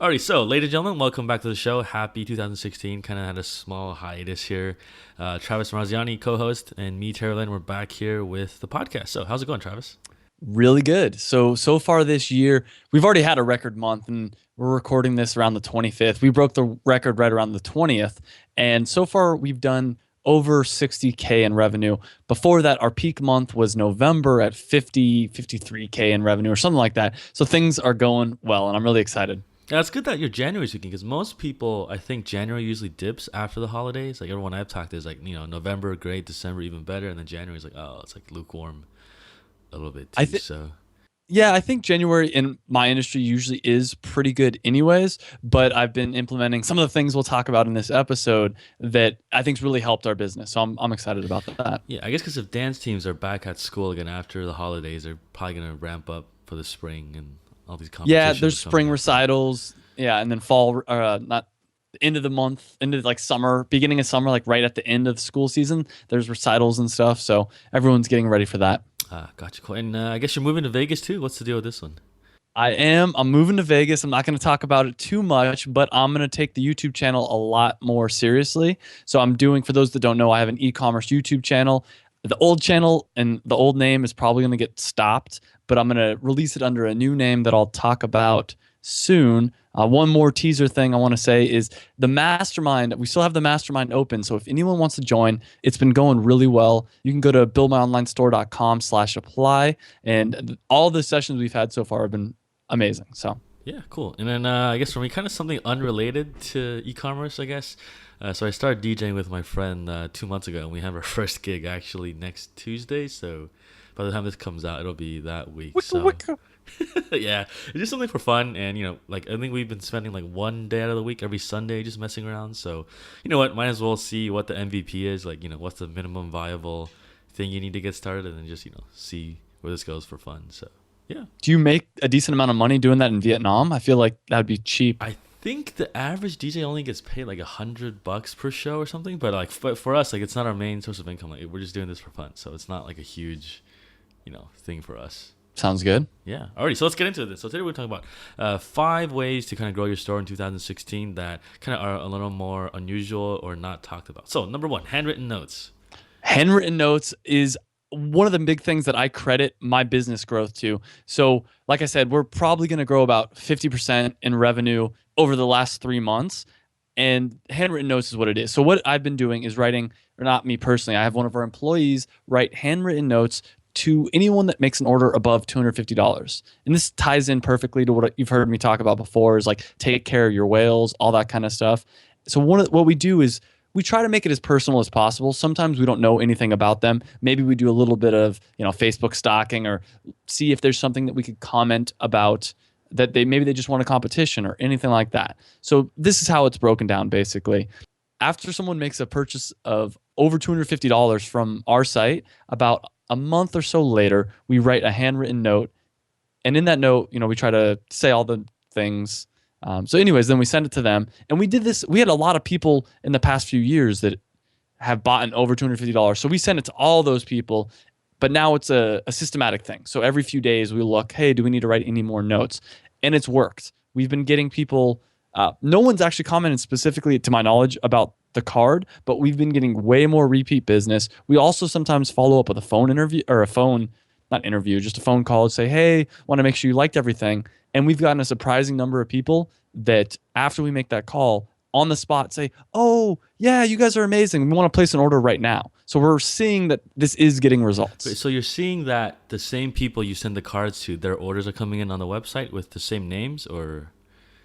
Alrighty, so ladies and gentlemen, welcome back to the show. Happy 2016. Kind of had a small hiatus here. Travis Marziani, co-host, and me, Terry Lynn, we're back here with the podcast. So how's it going, Travis? Really good. So far this year, we've already had a record month, and we're recording this around the 25th. We broke the record right around the 20th, and so far we've done over 60K in revenue. Before that, our peak month was November at 53K in revenue or something like that. So things are going well, and I'm really excited. Yeah, it's good that your January speaking because most people, I think January usually dips after the holidays. Like everyone I've talked to is like, November great, December even better, and then January is like, oh, it's like lukewarm a little bit I too. think So Yeah, I think January in my industry usually is pretty good anyways, but I've been implementing some of the things we'll talk about in this episode that I think's really helped our business. So I'm excited about that. yeah, I guess because if dance teams are back at school again after the holidays, they're probably gonna ramp up for the spring and all these Yeah, competitions there's are coming spring up, right? recitals, yeah, and then fall not end of the month, into like summer, beginning of summer, like right at the end of the school season, there's recitals and stuff. So everyone's getting ready for that. Gotcha. Cool. And I guess you're moving to Vegas too. What's the deal with this one? I am. I'm moving to Vegas. I'm not going to talk about it too much, but I'm going to take the YouTube channel a lot more seriously. So I'm doing, for those that don't know, I have an e-commerce YouTube channel. The old channel and the old name is probably going to get stopped, but I'm going to release it under a new name that I'll talk about soon. One more teaser thing I want to say is the mastermind. We still have the mastermind open. So if anyone wants to join, it's been going really well. You can go to buildmyonlinestore.com/apply. And all the sessions we've had so far have been amazing. So Yeah, cool. And then I guess for me, kind of something unrelated to e-commerce, I guess. So I started DJing with my friend 2 months ago, and we have our first gig actually next Tuesday. So by the time this comes out, it'll be that week. wicka So wicka. yeah, it's just something for fun, and like I think we've been spending like one day out of the week every Sunday just messing around. So you know what, might as well see what the MVP is, like what's the minimum viable thing you need to get started, and then just see where this goes for fun. So yeah. Do you make a decent amount of money doing that in Vietnam? I feel like that'd be cheap. I think the average DJ only gets paid like $100 per show or something, but like for us, like it's not our main source of income. Like we're just doing this for fun, so it's not like a huge, thing for us. Sounds good. Yeah. Alrighty, so let's get into this. So today we're talking about 5 ways to kind of grow your store in 2016 that kind of are a little more unusual or not talked about. So number one, handwritten notes. Handwritten notes is one of the big things that I credit my business growth to. So, like I said, we're probably going to grow about 50% in revenue over the last 3 months. And handwritten notes is what it is. So, what I've been doing is writing, or not me personally, I have one of our employees write handwritten notes to anyone that makes an order above $250. And this ties in perfectly to what you've heard me talk about before is like take care of your whales, all that kind of stuff. So, what we do is we try to make it as personal as possible. Sometimes we don't know anything about them. Maybe we do a little bit of, Facebook stalking or see if there's something that we could comment about that maybe they just want a competition or anything like that. So this is how it's broken down basically. After someone makes a purchase of over $250 from our site, about a month or so later, we write a handwritten note. And in that note, we try to say all the things. So anyways, then we send it to them. And we did this. We had a lot of people in the past few years that have bought in over $250. So we send it to all those people. But now it's a systematic thing. So every few days we look, hey, do we need to write any more notes? And it's worked. We've been getting people, no one's actually commented specifically to my knowledge about the card, but we've been getting way more repeat business. We also sometimes follow up with a phone interview or not interview, just a phone call and say, hey, want to make sure you liked everything. And we've gotten a surprising number of people that after we make that call on the spot say, oh, yeah, you guys are amazing. We want to place an order right now. So we're seeing that this is getting Wait, results. so you're seeing that the same people you send the cards to, their orders are coming in on the website with the same names, or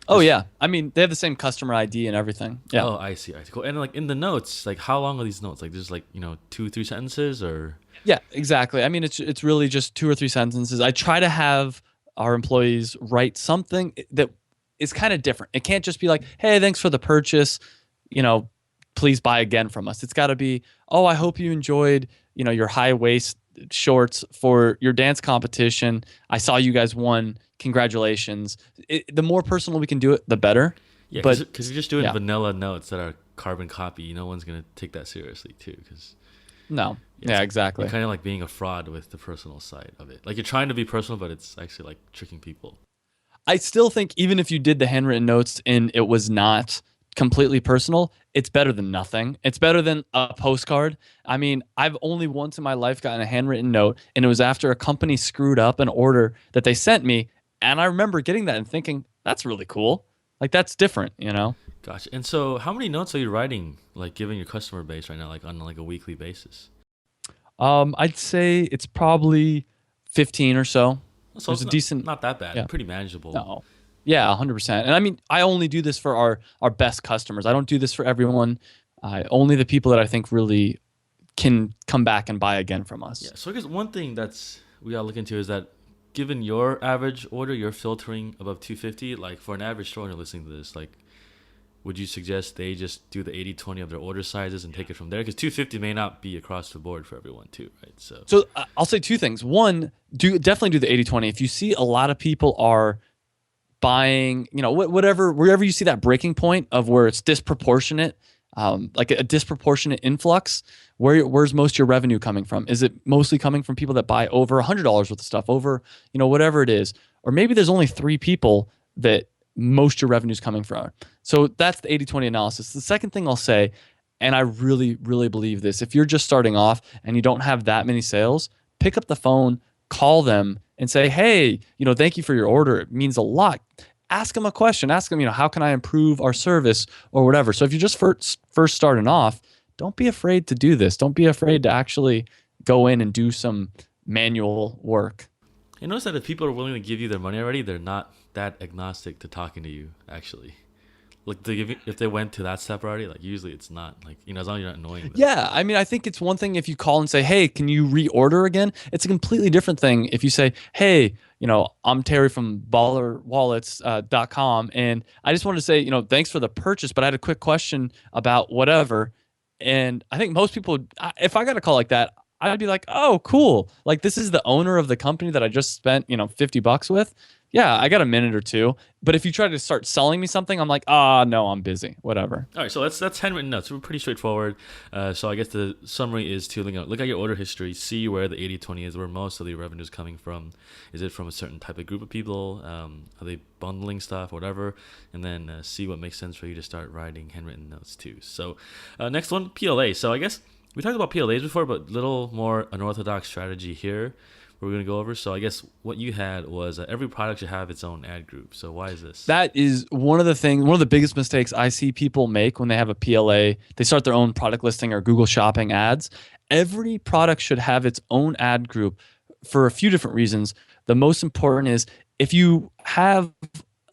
Oh, just? yeah. I mean, they have the same customer ID and everything. Yeah. Oh, I see. I see. Cool. And like in the notes, like how long are these notes? Like there's like 2, 3 sentences, or Yeah, exactly. I mean, it's really just two or three sentences. I try to have our employees write something that is kind of different. It can't just be like, "Hey, thanks for the purchase. You know, please buy again from us." It's got to be, "Oh, I hope you enjoyed, your high waist shorts for your dance competition. I saw you guys won. Congratulations." The more personal we can do it, the better. yeah, But because you're just doing yeah, vanilla notes that are carbon copy. No one's gonna take that seriously too, because no, yeah, yeah, you're exactly. kind of like being a fraud with the personal side of it. Like you're trying to be personal, but it's actually like tricking people. I still think even if you did the handwritten notes and it was not completely personal, it's better than nothing. It's better than a postcard. I mean, I've only once in my life gotten a handwritten note, and it was after a company screwed up an order that they sent me. And I remember getting that and thinking, that's really cool. Like, that's different, you know? Gotcha. And so, how many notes are you writing, like, given your customer base right now, like on like a weekly basis? I'd say it's probably 15 or so. So There's it's a decent, not that bad. yeah. Pretty manageable. No. Yeah, 100%. And I mean, I only do this for our best customers. I don't do this for everyone. Only the people that I think really can come back and buy again from Yeah. us. So I guess one thing that's we gotta look into is that given your average order, you're filtering above 250. Like for an average store owner listening to this, like, would you suggest they just do the 80/20 of their order sizes and take it from there? Because 250 may not be across the board for everyone too, right? So So I'll say two things. One, definitely do the 80/20. If you see a lot of people are buying, whatever, wherever you see that breaking point of where it's disproportionate, like a disproportionate influx, where's most of your revenue coming from? Is it mostly coming from people that buy over $100 worth of stuff, over, whatever it is? Or maybe there's only three people that most of your revenue is coming from. So that's the 80/20 analysis. The second thing I'll say, and I really, really believe this, if you're just starting off and you don't have that many sales, pick up the phone, call them and say, hey, thank you for your order. It means a lot. Ask them a question. Ask them, how can I improve our service or whatever. So if you're just first starting off, don't be afraid to do this. Don't be afraid to actually go in and do some manual work. you notice that if people are willing to give you their money already, they're not that agnostic to talking to you. Actually, like if they went to that step already, like usually it's not like as long as you're not annoying them. Yeah, I mean, I think it's one thing if you call and say, "Hey, can you reorder again?" It's a completely different thing if you say, "Hey, I'm Terry from ballerwallets.com, and I just wanted to say, thanks for the purchase, but I had a quick question about whatever." And I think most people, if I got a call like that, I'd be like, "Oh, cool! Like this is the owner of the company that I just spent, $50 with." Yeah, I got a minute or two. But if you try to start selling me something, I'm like, no, I'm busy. Whatever. All right, so that's handwritten notes. We're pretty straightforward. So I guess the summary is to look at your order history, see where the 80/20 is, where most of the revenue is coming from. Is it from a certain type of group of people? Are they bundling stuff, whatever? And then see what makes sense for you to start writing handwritten notes too. So next one, PLA. So I guess we talked about PLAs before, but little more unorthodox strategy here we're going to go over. So I guess what you had was every product should have its own ad group. So why is this? That is one of the biggest mistakes I see people make when they have a PLA. They start their own product listing or Google Shopping ads. Every product should have its own ad group for a few different reasons. The most important is if you have,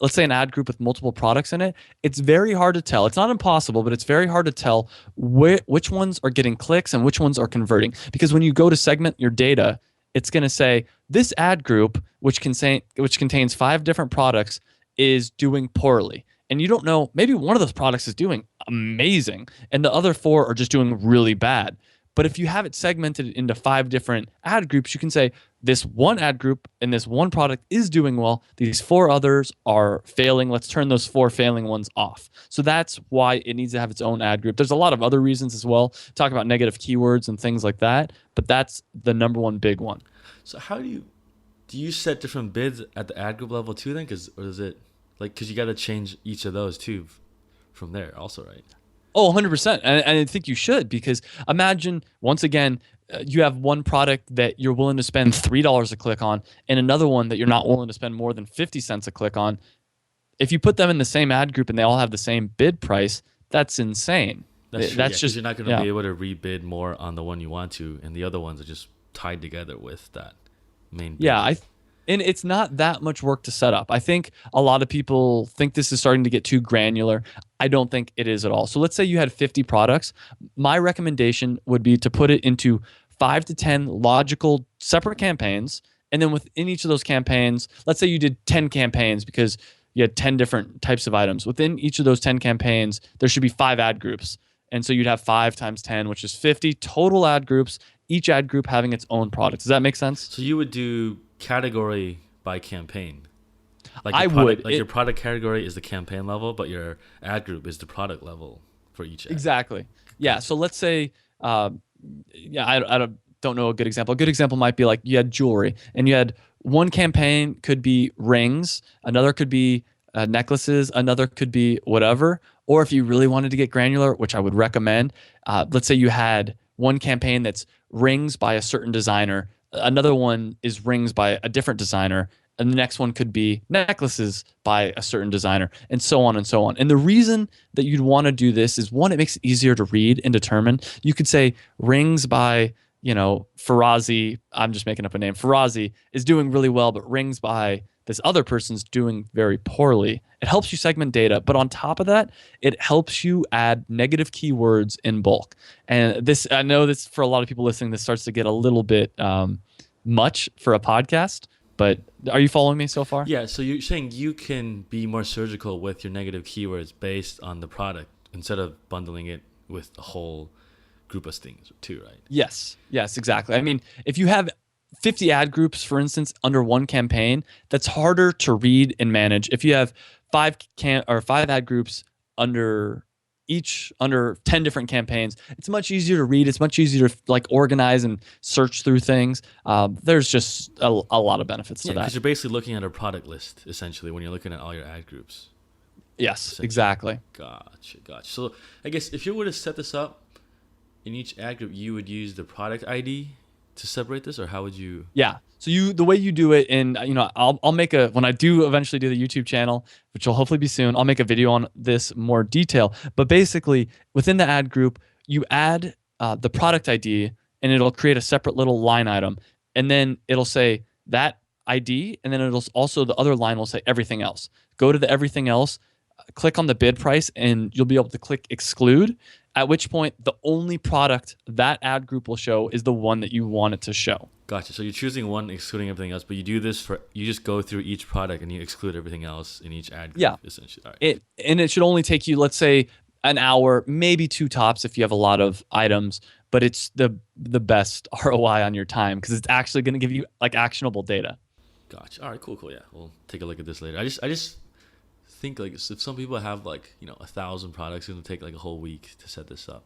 let's say, an ad group with multiple products in it, it's very hard to tell. It's not impossible, but it's very hard to tell which ones are getting clicks and which ones are converting. Because when you go to segment your data, it's going to say this ad group, which contains 5 different products, is doing poorly. And you don't know, maybe one of those products is doing amazing and the other 4 are just doing really bad. But if you have it segmented into 5 different ad groups, you can say this one ad group and this one product is doing well. These 4 others are failing. Let's turn those 4 failing ones off. So that's why it needs to have its own ad group. There's a lot of other reasons as well. Talk about negative keywords and things like that. But that's the number one big one. So how do you set different bids at the ad group level too then? Or is it because you got to change each of those too from there also, right? Oh, 100%. And I think you should, because imagine, once again, you have one product that you're willing to spend $3 a click on and another one that you're not willing to spend more than 50 cents a click on. If you put them in the same ad group and they all have the same bid price, that's insane. That's true. That's just, you're not going to be able to rebid more on the one you want to, and the other ones are just tied together with that main bid. Yeah, and it's not that much work to set up. I think a lot of people think this is starting to get too granular. I don't think it is at all. So let's say you had 50 products. My recommendation would be to put it into 5 to 10 logical separate campaigns. And then within each of those campaigns, let's say you did 10 campaigns because you had 10 different types of items. Within each of those 10 campaigns, there should be 5 ad groups. And so you'd have 5 times 10, which is 50 total ad groups, each ad group having its own product. Does that make sense? So you would do category by campaign. Your product category is the campaign level, but your ad group is the product level for each ad. Exactly. Yeah. So let's say, I don't know a good example. A good example might be like you had jewelry and you had one campaign could be rings, another could be necklaces, another could be whatever. Or if you really wanted to get granular, which I would recommend, let's say you had one campaign that's rings by a certain designer, another one is rings by a different designer, and the next one could be necklaces by a certain designer, and so on and so on. And the reason that you'd want to do this is one, it makes it easier to read and determine. You could say rings by, Farazi, I'm just making up a name, Farazi is doing really well, but rings by this other person's doing very poorly. It helps you segment data, but on top of that, it helps you add negative keywords in bulk. And this, I know this for a lot of people listening, this starts to get a little bit much for a podcast, but are you following me so far? Yeah, so you're saying you can be more surgical with your negative keywords based on the product instead of bundling it with a whole group of things too, right? Yes, exactly. I mean, if you have 50 ad groups, for instance, under one campaign, that's harder to read and manage. If you have five ad groups under under 10 different campaigns, it's much easier to read. It's much easier to like organize and search through things. There's just a lot of benefits to that. Because you're basically looking at a product list essentially when you're looking at all your ad groups. Yes, exactly. Gotcha. So I guess if you were to set this up in each ad group, you would use the product ID to separate this, or how would you? Yeah. So the way you do it, and I'll make when I do eventually do the YouTube channel, which will hopefully be soon, I'll make a video on this more detail. But basically, within the ad group, you add the product ID, and it'll create a separate little line item, and then it'll say that ID, and then it'll also the other line will say everything else. Go to the everything else, click on the bid price, and you'll be able to click exclude. At which point, the only product that ad group will show is the one that you want it to show. Gotcha. So you're choosing one, excluding everything else, but you do this you just go through each product and you exclude everything else in each ad group, yeah. Essentially. All right. It should only take you, let's say, an hour, maybe two tops if you have a lot of items, but it's the best ROI on your time because it's actually going to give you like actionable data. Gotcha. All right, cool. Yeah, we'll take a look at this later. I just think like if some people have like 1,000 products, it's gonna take like a whole week to set this up.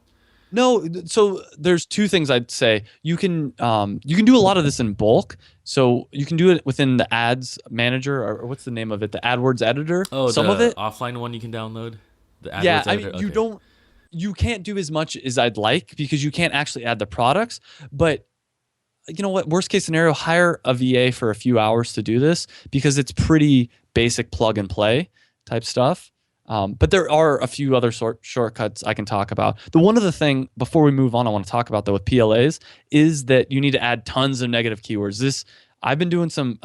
No, so there's two things I'd say. You can do a lot of this in bulk. So you can do it within the ads manager, or what's the name of it? The AdWords editor. Oh, some the of it offline one you can download. The AdWords yeah, editor? I mean, you can't do as much as I'd like because you can't actually add the products. But you know what? Worst case scenario, hire a VA for a few hours to do this because it's pretty basic plug and play type stuff. But there are a few other shortcuts I can talk about. The one other thing before we move on, I want to talk about though with PLAs is that you need to add tons of negative keywords. I've been doing some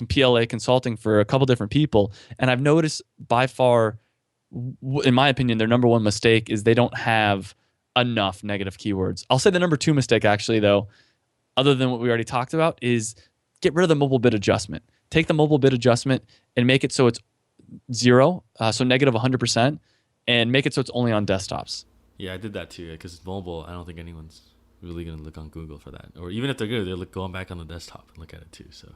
PLA consulting for a couple different people, and I've noticed by far, in my opinion, their number one mistake is they don't have enough negative keywords. I'll say the number two mistake actually though, other than what we already talked about, is get rid of the mobile bid adjustment. Take the mobile bid adjustment and make it so it's zero, so negative 100%, and make it so it's only on desktops. Yeah, I did that too, because it's mobile. I don't think anyone's really going to look on Google for that. Or even if they're good, they're going back on the desktop and look at it too. So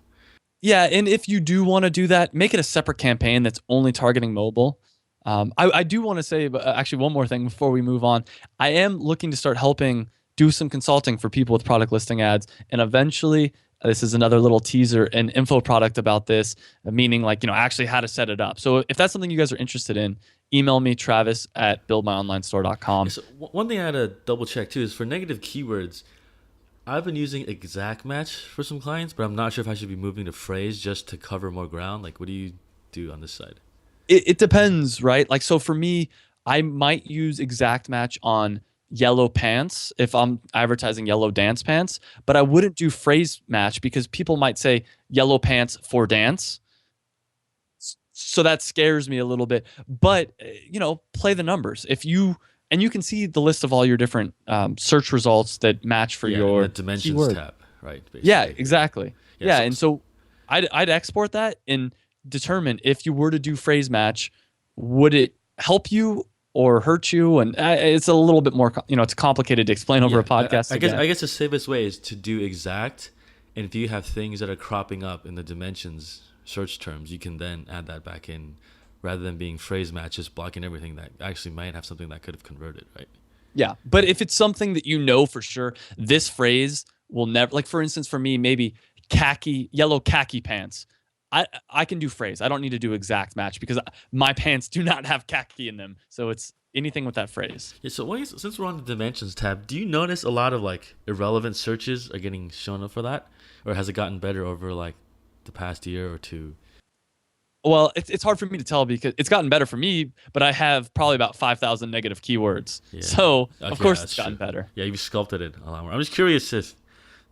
yeah, and if you do want to do that, make it a separate campaign that's only targeting mobile. I do want to say, actually, one more thing before we move on. I am looking to start helping do some consulting for people with product listing ads, and eventually, this is another little teaser, an info product about this, meaning like, actually how to set it up. So if that's something you guys are interested in, email me, travis@buildmyonlinestore.com. Yeah, so one thing I had to double check too is for negative keywords, I've been using exact match for some clients, but I'm not sure if I should be moving to phrase just to cover more ground. Like, what do you do on this side? It depends, right? Like, so for me, I might use exact match on yellow pants if I'm advertising yellow dance pants, but I wouldn't do phrase match because people might say yellow pants for dance. So that scares me a little bit, but play the numbers. You can see the list of all your different search results that match for your the dimensions keyword tab, right? Basically. Yeah, exactly. Yeah, and so I'd export that and determine if you were to do phrase match, would it help you or hurt you? And it's a little bit more, it's complicated to explain over a podcast. I guess the safest way is to do exact. And if you have things that are cropping up in the dimensions search terms, you can then add that back in rather than being phrase match, just blocking everything that actually might have something that could have converted, right? Yeah. But if it's something that for sure, this phrase will never, like for instance, for me, maybe yellow khaki pants. I can do phrase. I don't need to do exact match because my pants do not have khaki in them. So it's anything with that phrase. Yeah, so since we're on the dimensions tab, do you notice a lot of like irrelevant searches are getting shown up for that, or has it gotten better over like the past year or two? Well, it's hard for me to tell because it's gotten better for me, but I have probably about 5,000 negative keywords. Yeah. So of Okay, yeah, course it's that's gotten true. better. Yeah, you've sculpted it a lot more. I'm just curious if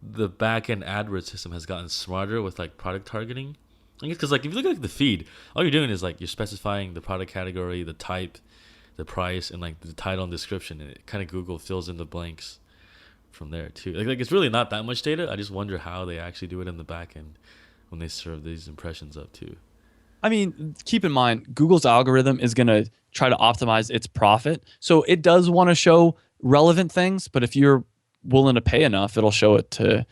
the back end AdWords system has gotten smarter with like product targeting. I guess because like if you look at like, the feed, all you're doing is like you're specifying the product category, the type, the price, and like the title and description, and it kind of Google fills in the blanks from there too. Like it's really not that much data. I just wonder how they actually do it in the back end when they serve these impressions up too. I mean, keep in mind, Google's algorithm is going to try to optimize its profit. So it does want to show relevant things, but if you're willing to pay enough, it'll show it to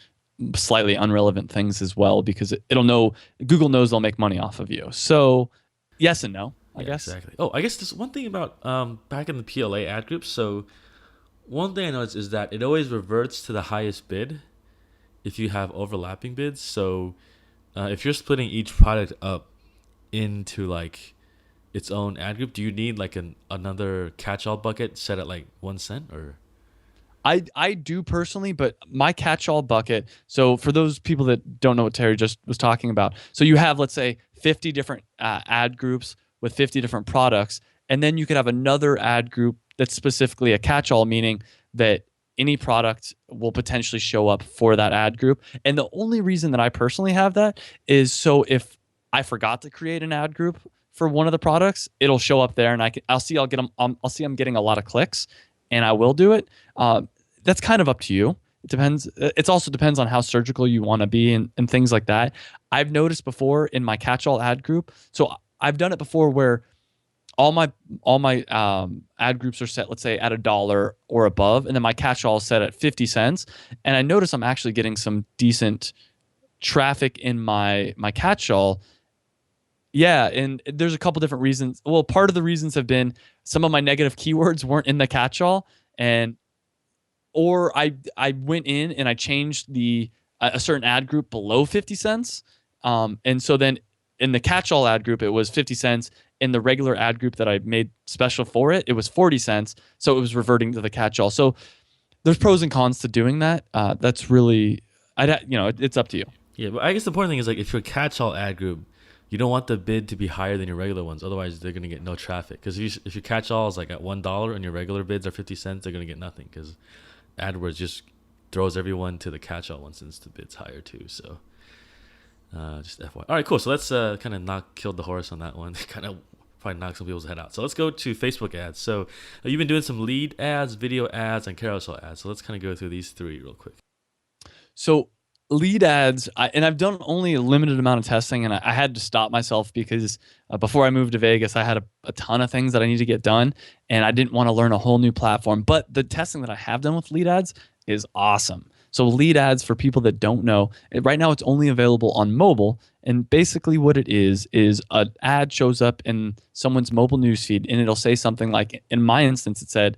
slightly unrelevant things as well because it'll know Google knows they'll make money off of you. So yes and no, I Yeah, guess. exactly. Oh, I guess there's one thing about back in the PLA ad groups. So one thing I noticed is that it always reverts to the highest bid if you have overlapping bids. So if you're splitting each product up into like its own ad group, do you need like another catch-all bucket set at like 1 cent or? I do personally, but my catch-all bucket. So for those people that don't know what Terry just was talking about, so you have let's say 50 different ad groups with 50 different products, and then you could have another ad group that's specifically a catch-all, meaning that any product will potentially show up for that ad group. And the only reason that I personally have that is so if I forgot to create an ad group for one of the products, it'll show up there, and I'll see I'm getting a lot of clicks, and I will do it. That's kind of up to you. It depends. It also depends on how surgical you want to be and things like that. I've noticed before in my catch-all ad group. So I've done it before where all my ad groups are set, let's say at $1 or above, and then my catch-all is set at 50 cents. And I notice I'm actually getting some decent traffic in my catch-all. Yeah, and there's a couple different reasons. Well, part of the reasons have been some of my negative keywords weren't in the catch-all, and or I went in and I changed the a certain ad group below 50 cents. And so then in the catch-all ad group, it was 50 cents. In the regular ad group that I made special for it, it was 40 cents. So it was reverting to the catch-all. So there's pros and cons to doing that. That's really, it's up to you. Yeah, but I guess the important thing is like if you're a catch-all ad group, you don't want the bid to be higher than your regular ones. Otherwise, they're gonna get no traffic. Because if your catch-all is like at $1 and your regular bids are 50 cents, they're gonna get nothing. Because AdWords just throws everyone to the catch-all one since the bid's higher too. So just FYI. All right, cool. So let's kind of killed the horse on that one. Kind of probably knock some people's head out. So let's go to Facebook ads. So you've been doing some lead ads, video ads, and carousel ads. So let's kind of go through these three real quick. So lead ads, and I've done only a limited amount of testing, and I had to stop myself because before I moved to Vegas, I had a ton of things that I need to get done, and I didn't want to learn a whole new platform. But the testing that I have done with lead ads is awesome. So lead ads, for people that don't know, right now it's only available on mobile. And basically what it is an ad shows up in someone's mobile newsfeed, and it'll say something like, in my instance, it said,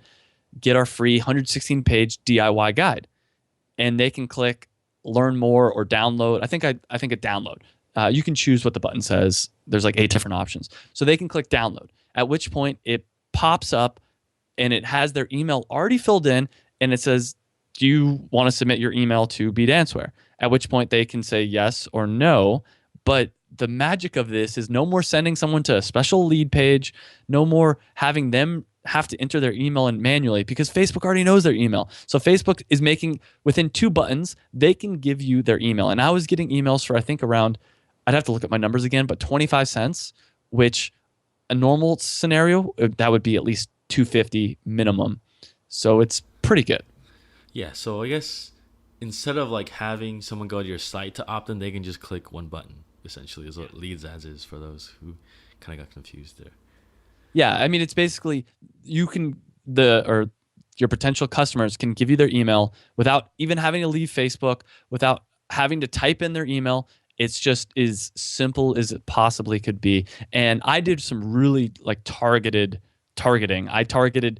get our free 116-page DIY guide. And they can click learn more or download. I think a download. You can choose what the button says. There's like 8 different options. So they can click download, at which point it pops up and it has their email already filled in, and it says, do you want to submit your email to Beat Answer? At which point they can say yes or no. But the magic of this is no more sending someone to a special lead page, no more having them have to enter their email in manually, because Facebook already knows their email. So Facebook is making, within 2 buttons, they can give you their email. And I was getting emails for, I think around, I'd have to look at my numbers again, but 25 cents, which a normal scenario, that would be at least 250 minimum. So it's pretty good. Yeah, so I guess instead of like having someone go to your site to opt in, they can just click one button, essentially, is what leads ads is for those who kind of got confused there. Yeah, I mean, it's basically your potential customers can give you their email without even having to leave Facebook, without having to type in their email. It's just as simple as it possibly could be. And I did some really like targeting. I targeted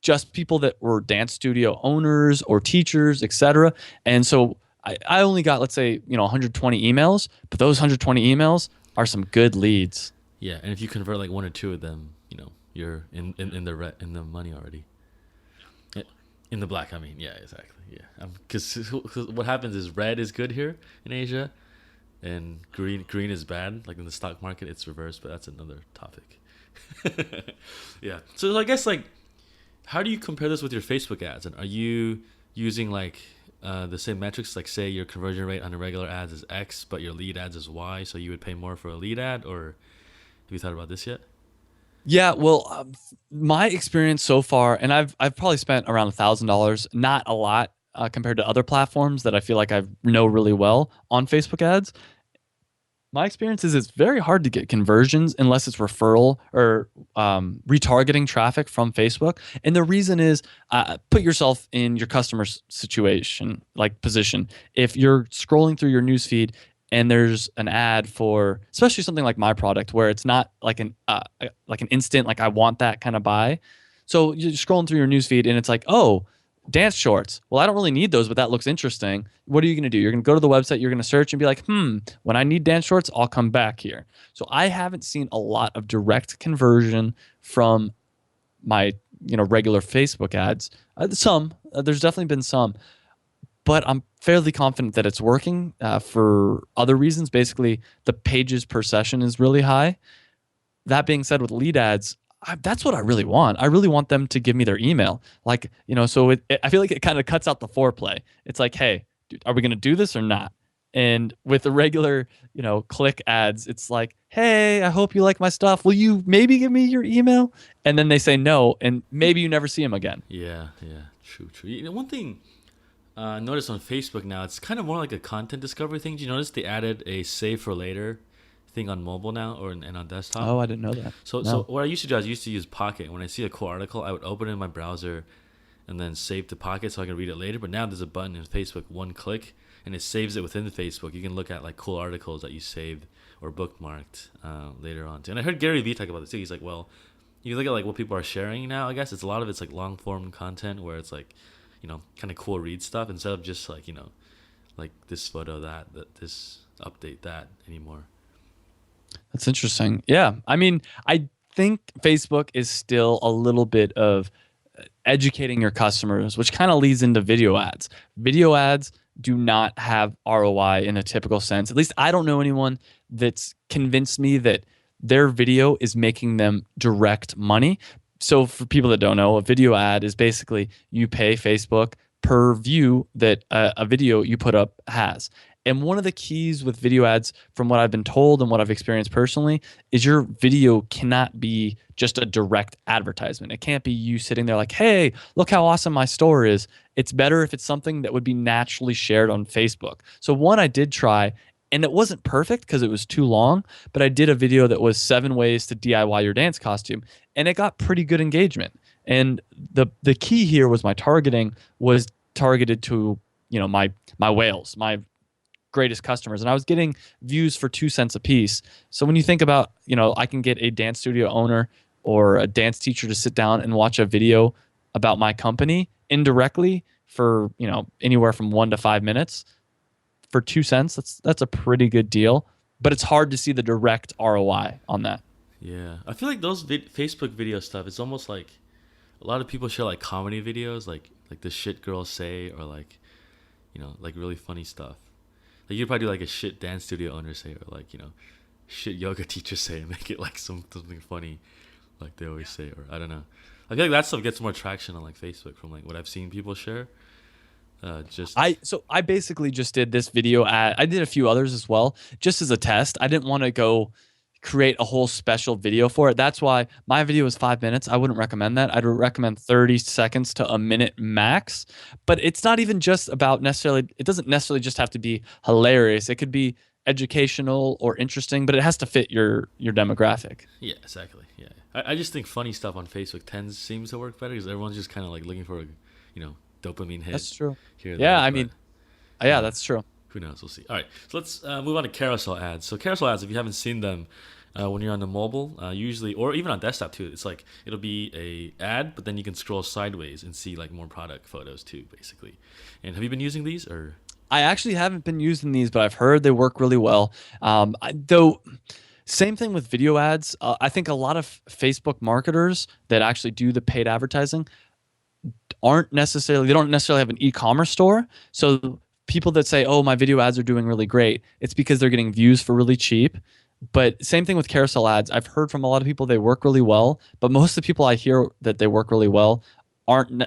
just people that were dance studio owners or teachers, etc. And so I only got, let's say, 120 emails, but those 120 emails are some good leads. Yeah, and if you convert like one or two of them, you're in the in the money already. Eh, In the black, I mean, yeah, exactly. Yeah, because what happens is red is good here in Asia, and green is bad. Like in the stock market, it's reversed, but that's another topic. Yeah. So I guess like, how do you compare this with your Facebook ads? And are you using like the same metrics? Like, say your conversion rate on the regular ads is X, but your lead ads is Y, so you would pay more for a lead ad, or have you thought about this yet? Yeah, well, my experience so far, and I've probably spent around $1,000, not a lot compared to other platforms that I feel like I know really well on Facebook ads. My experience is it's very hard to get conversions unless it's referral or retargeting traffic from Facebook. And the reason is, put yourself in your customer's situation, like position. If you're scrolling through your newsfeed and there's an ad for, especially something like my product, where it's not like an instant, like I want that kind of buy. So you're scrolling through your newsfeed and it's like, oh, dance shorts. Well, I don't really need those, but that looks interesting. What are you going to do? You're going to go to the website, you're going to search and be like, when I need dance shorts, I'll come back here. So I haven't seen a lot of direct conversion from my, regular Facebook ads. There's definitely been some, but I'm fairly confident that it's working for other reasons. Basically, the pages per session is really high. That being said, with lead ads, that's what I really want. I really want them to give me their email. Like, so I feel like it kind of cuts out the foreplay. It's like, hey, dude, are we going to do this or not? And with the regular, click ads, it's like, hey, I hope you like my stuff. Will you maybe give me your email? And then they say no, and maybe you never see them again. Yeah, yeah, true, true. One thing I noticed on Facebook now, it's kind of more like a content discovery thing. Do you notice they added a save for later thing on mobile now and on desktop? Oh, I didn't know that. So No. what I used to do, I used to use Pocket. When I see a cool article, I would open it in my browser and then save to Pocket so I can read it later. But now there's a button in Facebook, one click, and it saves it within Facebook. You can look at like cool articles that you saved or bookmarked later on too. And I heard Gary Vee talk about this too. He's like, well, you look at like what people are sharing now. I guess it's a lot of it's like long form content where it's like, kind of cool read stuff instead of just like like this photo that this update that anymore. That's interesting. Yeah. I mean, I think Facebook is still a little bit of educating your customers, which kind of leads into video ads. Video ads do not have ROI in a typical sense. At least I don't know anyone that's convinced me that their video is making them direct money. So for people that don't know, a video ad is basically you pay Facebook per view that a video you put up has. And one of the keys with video ads, from what I've been told and what I've experienced personally, is your video cannot be just a direct advertisement. It can't be you sitting there like, hey, look how awesome my store is. It's better if it's something that would be naturally shared on Facebook. So one I did try, and it wasn't perfect because it was too long, but I did a video that was 7 ways to DIY your dance costume, and it got pretty good engagement. And the key here was my targeting was targeted to, my whales, my greatest customers, and I was getting views for 2 cents a piece. So when you think about, I can get a dance studio owner or a dance teacher to sit down and watch a video about my company indirectly for, anywhere from 1 to 5 minutes for 2 cents, that's a pretty good deal. But it's hard to see the direct ROI on that. Yeah, I feel like those Facebook video stuff. It's almost like a lot of people share like comedy videos, like the shit girls say, or like like really funny stuff. Like you probably do like a shit dance studio owner say, or like shit yoga teacher say, and make it like something funny, like they always say, or I don't know. I feel like that stuff gets more traction on like Facebook from like what I've seen people share. Just I basically just did this video ad. I did a few others as well, just as a test. I didn't want to go create a whole special video for it. That's why my video is 5 minutes. I wouldn't recommend that. I'd recommend 30 seconds to a minute max. But it's not even just about necessarily, it doesn't necessarily just have to be hilarious. It could be educational or interesting, but it has to fit your demographic. yeah, exactly. Yeah, I just think funny stuff on Facebook seems to work better because everyone's just kind of like looking for a dopamine hit That's true. here or Yeah, there. I But mean, yeah, uh, that's true. who knows? We'll see. All right, so let's move on to carousel ads. So carousel ads, if you haven't seen them, when you're on the mobile, usually, or even on desktop too, it's like it'll be a ad, but then you can scroll sideways and see like more product photos too, basically. And have you been using these or? I actually haven't been using these, but I've heard they work really well. Though, same thing with video ads. I think a lot of Facebook marketers that actually do the paid advertising they don't necessarily have an e-commerce store. So people that say, "Oh, my video ads are doing really great," it's because they're getting views for really cheap. But same thing with carousel ads. I've heard from a lot of people they work really well, but most of the people I hear that they work really well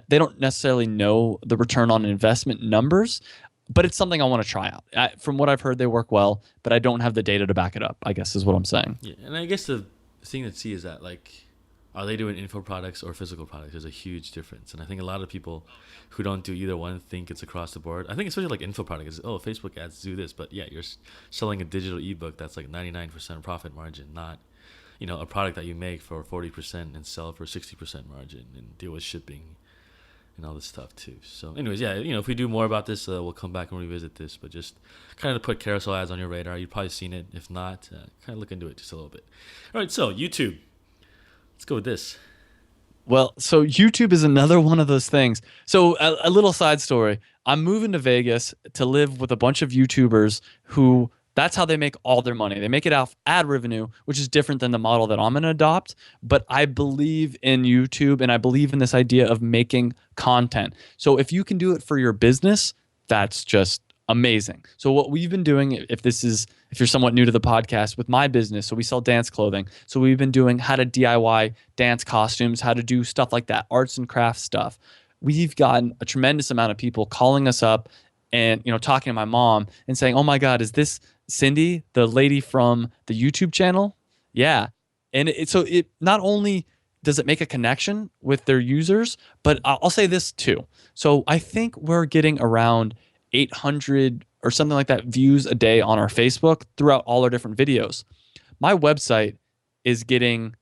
they don't necessarily know the return on investment numbers, but it's something I want to try out. From what I've heard, they work well, but I don't have the data to back it up, I guess is what I'm saying. Yeah, and I guess the thing to see is that like, are they doing info products or physical products? There's a huge difference, and I think a lot of people who don't do either one think it's across the board. I think especially like info product is, oh, Facebook ads do this, but yeah, you're selling a digital ebook that's like 99% profit margin, not a product that you make for 40% and sell for 60% margin and deal with shipping and all this stuff too. So, anyways, yeah, if we do more about this, we'll come back and revisit this. But just kind of to put carousel ads on your radar. You've probably seen it. If not, kind of look into it just a little bit. All right, so YouTube. Let's go with this. Well, so YouTube is another one of those things. So a little side story. I'm moving to Vegas to live with a bunch of YouTubers who that's how they make all their money. They make it off ad revenue, which is different than the model that I'm going to adopt. But I believe in YouTube and I believe in this idea of making content. So if you can do it for your business, that's just amazing. So what we've been doing, if you're somewhat new to the podcast, with my business, so we sell dance clothing. So we've been doing how to DIY dance costumes, how to do stuff like that, arts and crafts stuff. We've gotten a tremendous amount of people calling us up and talking to my mom and saying, "Oh my God, is this Cindy, the lady from the YouTube channel?" Yeah, and so it not only does it make a connection with their users, but I'll say this too. So I think we're getting around 800 or something like that views a day on our Facebook throughout all our different videos. My website is getting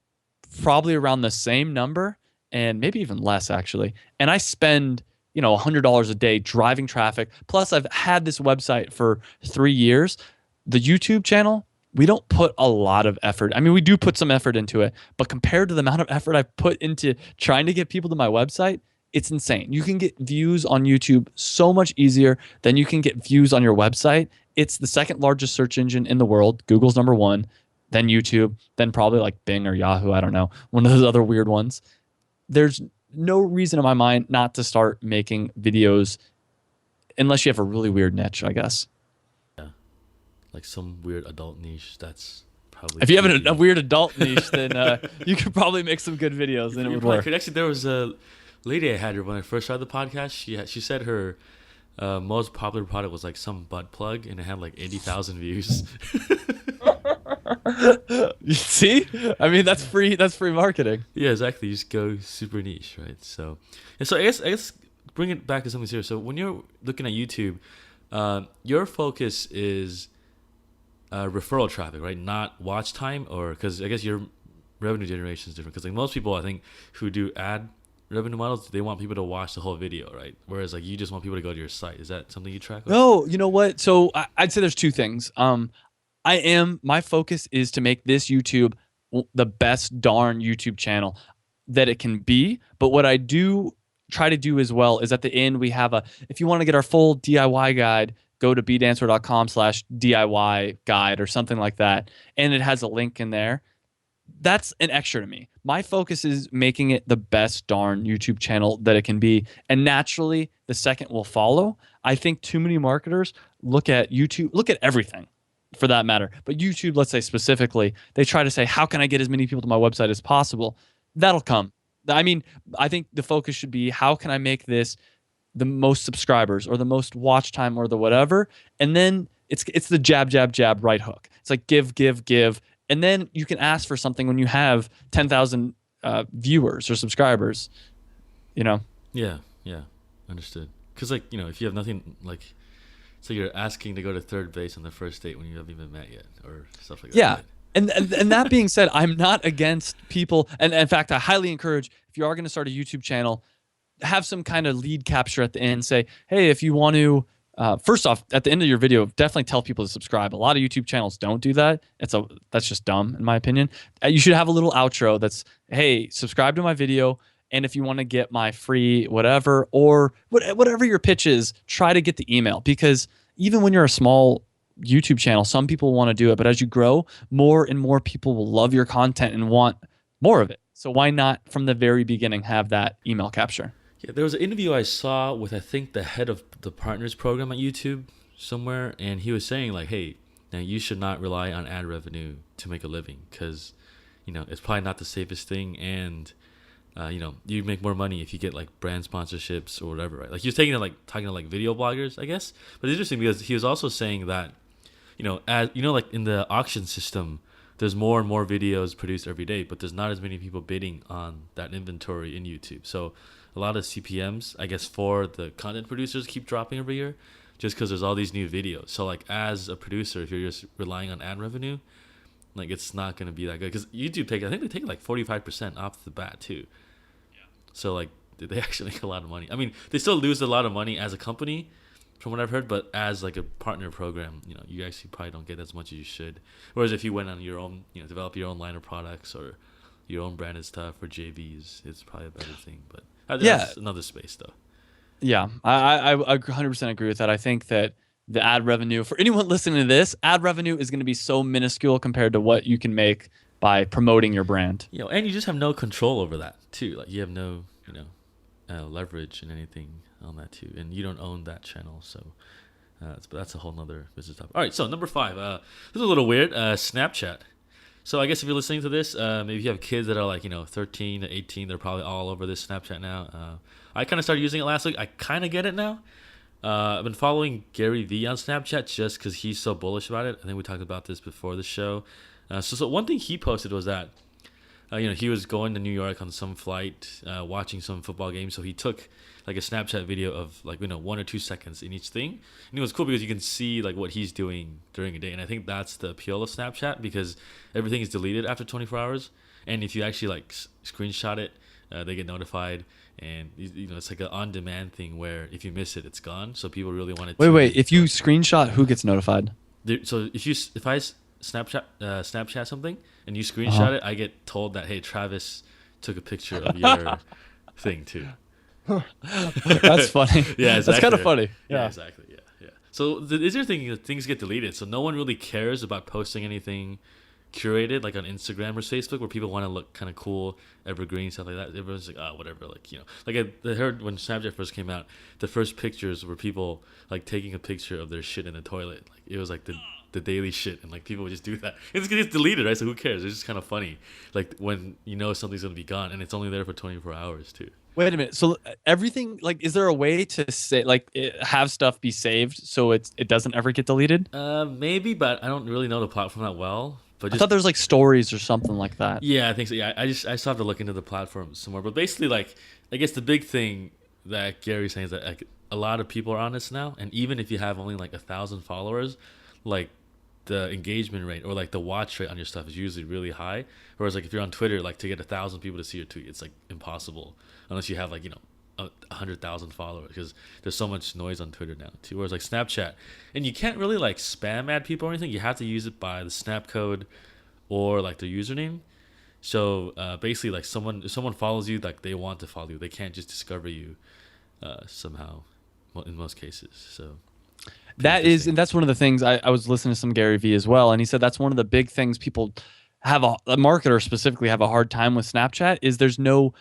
probably around the same number and maybe even less actually. And I spend, $100 a day driving traffic. Plus I've had this website for 3 years. The YouTube channel, we don't put a lot of effort. I mean, we do put some effort into it, but compared to the amount of effort I've put into trying to get people to my website, it's insane. You can get views on YouTube so much easier than you can get views on your website. It's the second largest search engine in the world. Google's number one, then YouTube, then probably like Bing or Yahoo. I don't know. One of those other weird ones. There's no reason in my mind not to start making videos unless you have a really weird niche, I guess. Yeah, like some weird adult niche. That's probably If you have easy. a weird adult niche, then you could probably make some good videos and it You would probably work. could. Actually, there was a lady I had her when I first started the podcast. She said her most popular product was like some butt plug, and it had like 80,000 views. You see? I mean, that's free. That's free marketing. Yeah, exactly. You just go super niche, right? So, and so I guess bring it back to something serious. So when you're looking at YouTube, your focus is referral traffic, right? Not watch time, or because I guess your revenue generation is different. Because like most people, I think who do ad revenue models, they want people to watch the whole video, right? Whereas like you just want people to go to your site. Is that something you track with? No, you know what? So I'd say there's two things. My focus is to make this YouTube the best darn YouTube channel that it can be. But what I do try to do as well is at the end, we have if you want to get our full DIY guide, go to bdancer.com/DIY guide or something like that. And it has a link in there. That's an extra to me. My focus is making it the best darn YouTube channel that it can be. And naturally, the second will follow. I think too many marketers look at YouTube, look at everything for that matter. But YouTube, let's say specifically, they try to say, how can I get as many people to my website as possible? That'll come. I mean, I think the focus should be, how can I make this the most subscribers or the most watch time or the whatever? And then it's the jab, jab, jab, right hook. It's like give, give, give. And then you can ask for something when you have 10,000 viewers or subscribers, you know? Yeah, yeah, understood. Because like if you have nothing like, so you're asking to go to third base on the first date when you haven't even met yet, or stuff like that. Yeah. Right? And that being said, I'm not against people. And in fact, I highly encourage, if you are going to start a YouTube channel, have some kind of lead capture at the end. Say, hey, if you want to, first off, at the end of your video, definitely tell people to subscribe. A lot of YouTube channels don't do that. That's just dumb, in my opinion. You should have a little outro that's, hey, subscribe to my video. And if you want to get my free whatever, or whatever your pitch is, try to get the email, because even when you're a small YouTube channel, some people want to do it, but as you grow, more and more people will love your content and want more of it. So why not from the very beginning have that email capture? Yeah, there was an interview I saw with I think the head of the partners program at YouTube somewhere, and he was saying like, "Hey, now you should not rely on ad revenue to make a living because, it's probably not the safest thing, and you make more money if you get like brand sponsorships or whatever, right?" Like he was talking to like video bloggers, I guess. But it's interesting because he was also saying that, as like in the auction system, there's more and more videos produced every day, but there's not as many people bidding on that inventory in YouTube. So a lot of CPMs, I guess, for the content producers keep dropping every year just because there's all these new videos. So like as a producer, if you're just relying on ad revenue, like it's not going to be that good because YouTube I think they take like 45% off the bat too. So like they actually make a lot of money. I mean, they still lose a lot of money as a company, from what I've heard, but as like a partner program, you actually probably don't get as much as you should. Whereas if you went on your own, develop your own line of products or your own branded stuff or JVs, it's probably a better thing. But Yeah, that's another space though. yeah, I 100% agree with that. I think that the ad revenue for anyone listening to this, ad revenue is going to be so minuscule compared to what you can make by promoting your brand. And you just have no control over that too. Like you have no, leverage in anything on that too, and you don't own that channel, so that's a whole nother business topic. All right, so number 5, this is a little weird. Snapchat. So I guess if you're listening to this, maybe you have kids that are like 13 to 18, they're probably all over this Snapchat now. I kind of started using it last week. I kind of get it now. I've been following Gary Vee on Snapchat just because he's so bullish about it. I think we talked about this before the show. So one thing he posted was that he was going to New York on some flight, watching some football game. So he took like a Snapchat video of like 1 or 2 seconds in each thing, and it was cool because you can see like what he's doing during a day. And I think that's the appeal of Snapchat because everything is deleted after 24 hours. And if you actually like screenshot it, they get notified. And it's like an on-demand thing where if you miss it, it's gone. So people really want to. Wait. If you screenshot, who gets notified? So if I Snapchat something and you Uh-huh. screenshot it, I get told that, hey, Travis took a picture of your thing too. That's funny. Yeah, That's kind exactly. of funny. Yeah, Yeah. exactly. Yeah, yeah. So the interesting thing is that things get deleted, so no one really cares about posting anything curated like on Instagram or Facebook where people want to look kind of cool, evergreen stuff like that. Everyone's like, oh, whatever. Like like I heard when Snapchat first came out, the first pictures were people like taking a picture of their shit in the toilet. Like it was like the daily shit, and like people would just do that. It's gonna get deleted, right? So who cares? It's just kind of funny, like when something's gonna be gone and it's only there for 24 hours too. Wait a minute. So everything, like, is there a way to say, like, have stuff be saved so it doesn't ever get deleted? Maybe, but I don't really know the platform that well. But I just thought there was like stories or something like that. yeah, I think so. Yeah, I still have to look into the platform some more. But basically, like I guess the big thing that Gary's saying is that like a lot of people are on this now, and even if you have only like 1,000 followers, like the engagement rate or like the watch rate on your stuff is usually really high. Whereas like if you're on Twitter, like to get 1,000 people to see your tweet, it's like impossible unless you have like 100,000 followers because there's so much noise on Twitter now too. Whereas like Snapchat, and you can't really like spam add people or anything. You have to use it by the snap code or like their username. So basically, like if someone follows you, like they want to follow you. They can't just discover you somehow. In most cases, so pretty That is, interesting. and that's one of the things I was listening to some Gary Vee as well, and he said that's one of the big things people have a marketer specifically have a hard time with Snapchat is there's no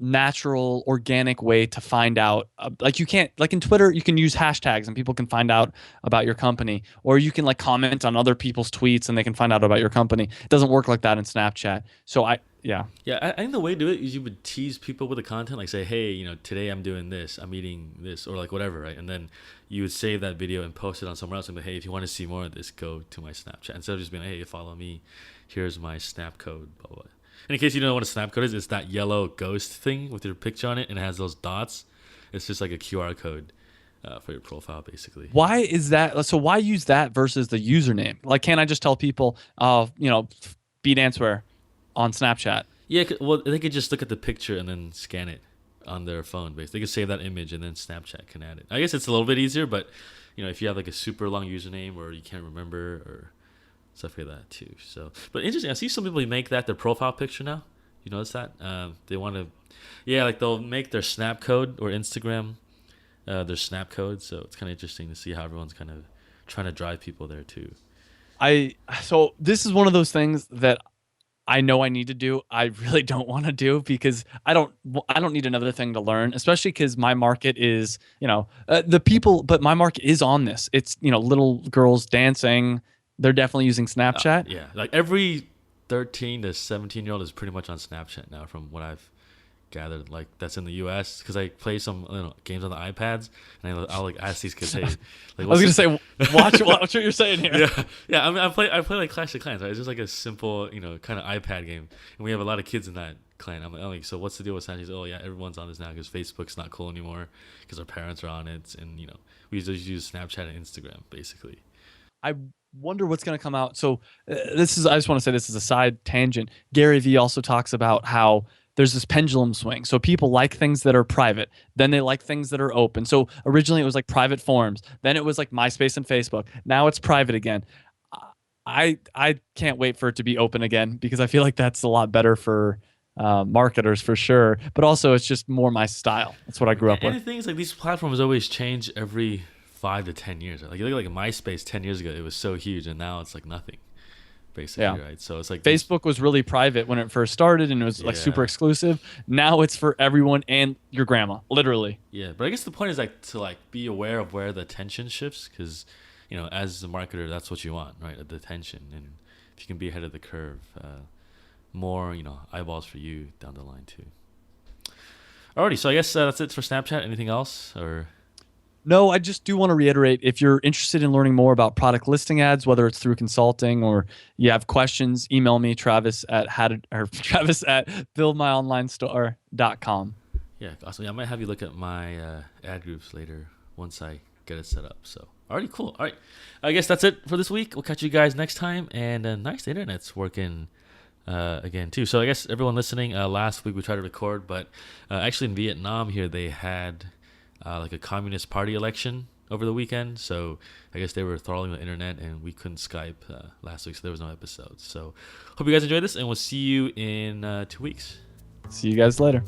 natural organic way to find out like you can't like in Twitter you can use hashtags and people can find out about your company or you can like comment on other people's tweets and they can find out about your company. It doesn't work like that in Snapchat. So yeah. Yeah, I think the way to do it is you would tease people with the content, like say, hey, today I'm doing this, I'm eating this, or like whatever, right? And then you would save that video and post it on somewhere else and be, hey, if you want to see more of this, go to my Snapchat. Instead of just being like, hey, follow me, here's my snap code, blah, blah, blah. And in case you don't know what a snap code is, it's that yellow ghost thing with your picture on it and it has those dots. It's just like a QR code for your profile, basically. Why is that? So why use that versus the username? Like, can't I just tell people, beat answer on Snapchat? Yeah, well, they could just look at the picture and then scan it on their phone. Basically, they could save that image and then Snapchat can add it. I guess it's a little bit easier, but if you have like a super long username or you can't remember or stuff like that too. So, but interesting. I see some people make that their profile picture now. You notice that? They want to, yeah, like they'll make their snap code or Instagram their snap code. So it's kind of interesting to see how everyone's kind of trying to drive people there too. So this is one of those things that I know I need to do. I really don't want to do because I don't need another thing to learn, especially because my market is, the people, but my market is on this. It's, little girls dancing. They're definitely using Snapchat. Yeah, like every 13 to 17-year-old is pretty much on Snapchat now, from what I've gathered. Like that's in the U.S. because I play some games on the iPads, and I'll like ask these kids, hey, like I was gonna say, watch what you're saying here. yeah. I mean, I play like Clash of Clans, right? It's just like a simple kind of iPad game, and we have a lot of kids in that clan. I'm like, oh, so what's the deal with Snapchat? He's like, oh yeah, everyone's on this now because Facebook's not cool anymore because our parents are on it, and we just use Snapchat and Instagram basically. I wonder what's going to come out. So I just want to say this is a side tangent. Gary Vee also talks about how there's this pendulum swing. So people like things that are private, then they like things that are open. So originally it was like private forums, then it was like MySpace and Facebook. Now it's private again. I can't wait for it to be open again because I feel like that's a lot better for marketers for sure. But also it's just more my style. That's what I grew up And with. the thing is, like these platforms always change every 5 to 10 years. Like you look at like MySpace 10 years ago, it was so huge, and now it's like nothing, basically, Yeah. right? So it's like Facebook was really private when it first started and it was like super exclusive. Now it's for everyone and your grandma, literally. Yeah, but I guess the point is like to like be aware of where the attention shifts, because as a marketer, that's what you want, right? The attention, and if you can be ahead of the curve, more eyeballs for you down the line too. Alrighty, so I guess that's it for Snapchat. Anything else or? No, I just do want to reiterate, if you're interested in learning more about product listing ads, whether it's through consulting or you have questions, email me, Travis at buildmyonlinestore.com. Yeah, awesome. Yeah, I might have you look at my ad groups later once I get it set up. So, alrighty, cool. All right, I guess that's it for this week. We'll catch you guys next time. And nice, the internet's working again too. So I guess everyone listening, last week we tried to record, but actually in Vietnam here they had like a communist party election over the weekend. So I guess they were throttling the internet and we couldn't Skype last week, so there was no episode. So hope you guys enjoyed this, and we'll see you in 2 weeks. See you guys later.